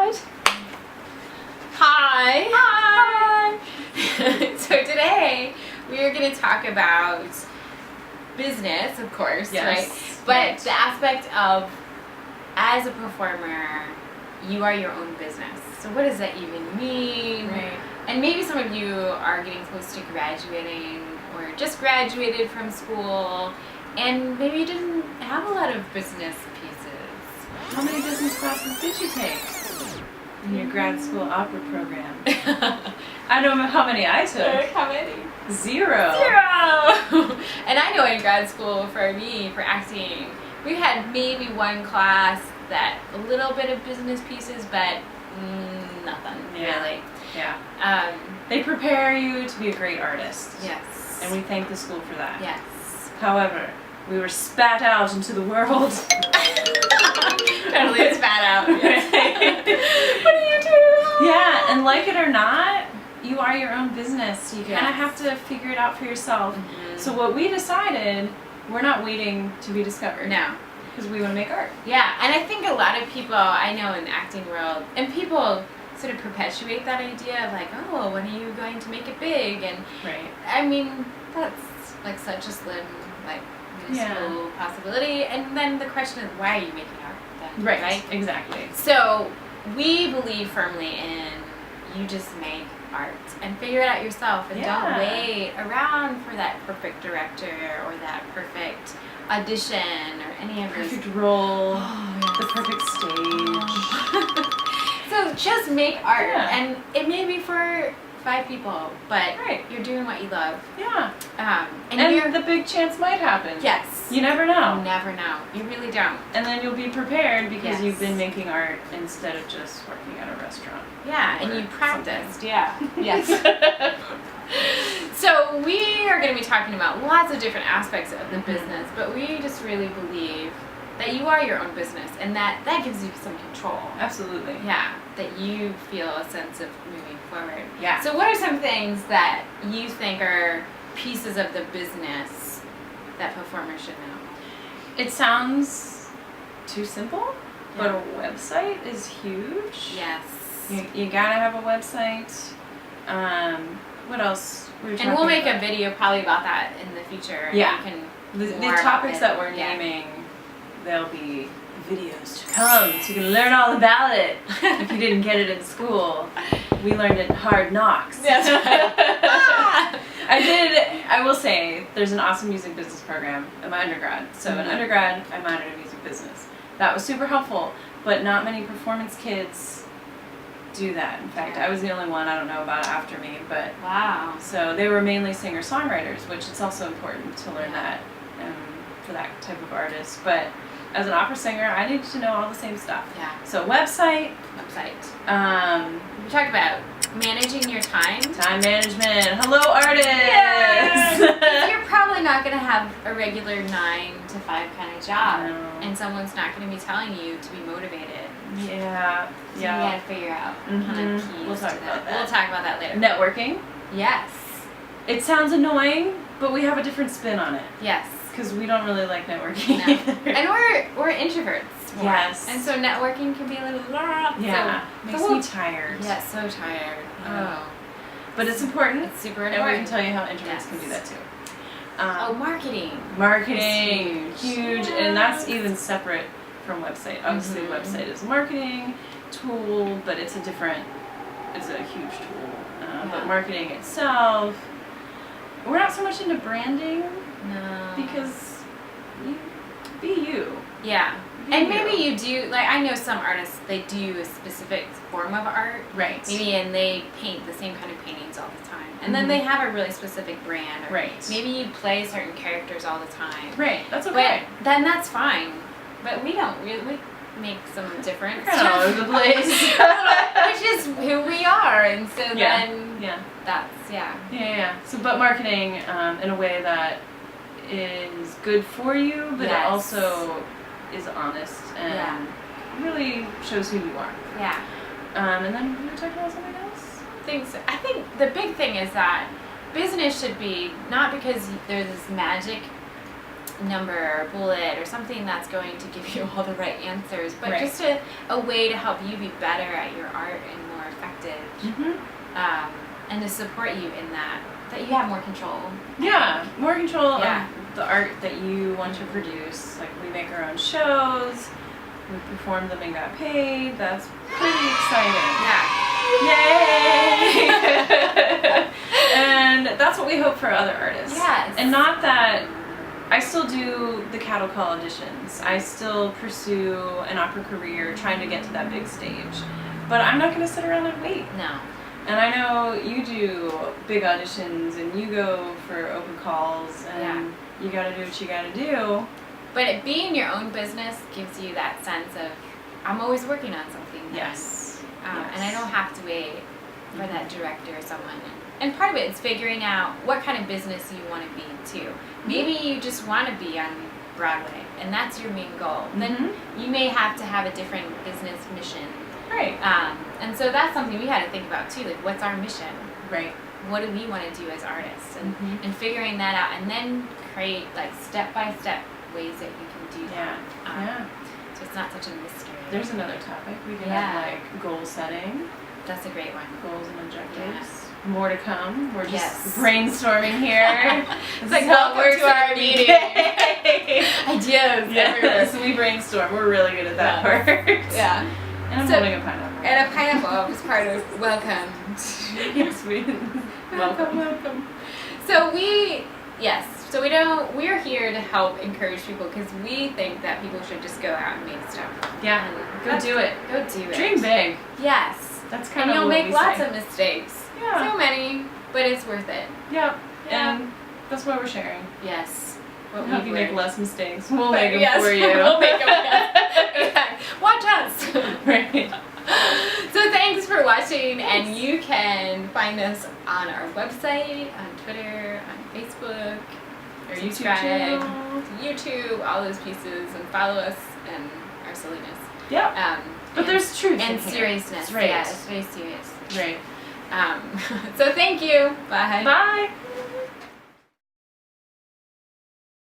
What? Hi. Hi. So today we are going to talk about business, of course, right? But the aspect of, as a performer, you are your own business. So what does that even mean? Right. And maybe some of you are getting close to graduating or just graduated from school, and maybe you didn't have a lot of business pieces. How many business classes did you take in your grad school opera program? I don't know how many I took. How many? Zero. And I know in grad school, for me, for acting, we had maybe one class that a little bit of business pieces, but nothing really. Yeah. They prepare you to be a great artist. Yes. And we thank the school for that. Yes. However, we were spat out into the world. Totally spat out. Yes. What do you do? Yeah, and like it or not, you are your own business. You kind of have to figure it out for yourself. Mm-hmm. So what we decided, we're not waiting to be discovered. No. Because we want to make art. Yeah, and I think a lot of people I know in the acting world, and people sort of perpetuate that idea of like, oh, when are you going to make it big? And right. I mean, that's like such a slim, like, minuscule possibility. And then the question is, why are you making art then? Right, exactly. So we believe firmly in you just make art and figure it out yourself, and don't wait around for that perfect director or that perfect audition or any of those. Perfect role, the perfect stage. So just make art, and it may be for 5 people, but you're doing what you love. Yeah. And the big chance might happen. Yes. You never know. You never know. You really don't. And then you'll be prepared because you've been making art instead of just working at a restaurant. Yeah, and you practiced. Yeah. Yes. So we are going to be talking about lots of different aspects of the business, but we just really believe that you are your own business, and that gives you some control. Absolutely. Yeah, that you feel a sense of moving forward. Yeah. So what are some things that you think are pieces of the business that performers should know? It sounds too simple, but a website is huge. Yes. You gotta have a website. What else? And we'll make a video probably about that in the future. Yeah. You can the topics that we're naming, there'll be videos to come, so you can learn all about it if you didn't get it in school. We learned it Hard Knocks. Yes. I will say, there's an awesome music business program in my undergrad. So in undergrad, I minored in music business. That was super helpful, but not many performance kids do that. In fact, I was the only one, I don't know about after me, but so they were mainly singer-songwriters, which it's also important to learn that for that type of artist. But as an opera singer, I needed to know all the same stuff. Yeah. So website. We talked about managing your time. Time management. Hello, artists. Yes. You're probably not going to have a regular 9 to 5 kind of job, and someone's not going to be telling you to be motivated. Yeah. So you got to figure out kind of keys We'll talk to about that. We'll talk about that later. Networking. Yes. It sounds annoying, but we have a different spin on it. Yes. Because we don't really like networking. No. And we're introverts. More. Yes. And so networking can be a little makes me tired. Yeah, so tired. Oh. But it's important. It's super important. And we can tell you how introverts can do that too. Marketing. Marketing. Huge. Yes. And that's even separate from website. Obviously website is a marketing tool, but it's a huge tool. But marketing itself, we're not so much into branding. No. Because be you. Yeah. And maybe you do, like, I know some artists, they do a specific form of art. Right. Maybe, and they paint the same kind of paintings all the time. And then they have a really specific brand. Or maybe you play certain characters all the time. Right. That's okay. But then that's fine. But we don't really make some different stuff all over the place. Which is who we are. And so then that's, So, but marketing in a way that is good for you, but it also is honest and really shows who you are. Yeah. And then we were talking about something else? I think the big thing is that business should be not because there's this magic number or bullet or something that's going to give you all the right answers, but Right. just a way to help you be better at your art and more effective, and to support you in that you have more control. Yeah, more control Yeah. of the art that you want to produce. Like, we make our own shows, we performed them and got paid. That's pretty exciting. Yeah. Yay! And that's what we hope for other artists. Yes. And not that I still do the cattle call auditions. I still pursue an opera career trying to get to that big stage. But I'm not going to sit around and wait. No. And I know you do big auditions and you go for open calls and you got to do what you got to do. But being your own business gives you that sense of, I'm always working on something. Yes. And I don't have to wait for that director or someone. And part of it is figuring out what kind of business you want to be too. Maybe you just want to be on Broadway and that's your main goal. Then you may have to have a different business mission. Right. And so that's something we had to think about too. Like, what's our mission? Right. What do we want to do as artists? And figuring that out, and then create like step-by-step ways that you can do that. So it's not such a mystery. There's another topic. We can have like goal setting. That's a great one. Goals and objectives. More to come. We're just brainstorming here. It's like, welcome to our meeting. Ideas. Yes, we brainstorm. We're really good at that part. Yeah. And I'm holding a pineapple. And a pineapple is part of welcome. Yes, we. Welcome. So we're here to help encourage people because we think that people should just go out and make stuff. Yeah. Go do it. Go do it. Dream big. Yes. That's kind of what what you'll make lots say. of mistakes. Yeah. So many, but it's worth it. Yep. Yeah. And that's what we're sharing. Yes. We'll help you make less mistakes. We'll make them for you. We'll make them. Yeah. Watch us. Right. So thanks for watching, and you can find us on our website, on Twitter, on Facebook, or subscribe to YouTube, all those pieces, and follow us and our silliness. Yep. But there's truth and in here. seriousness. Right. Yeah, it's very serious. Right. So thank you. Bye. Bye.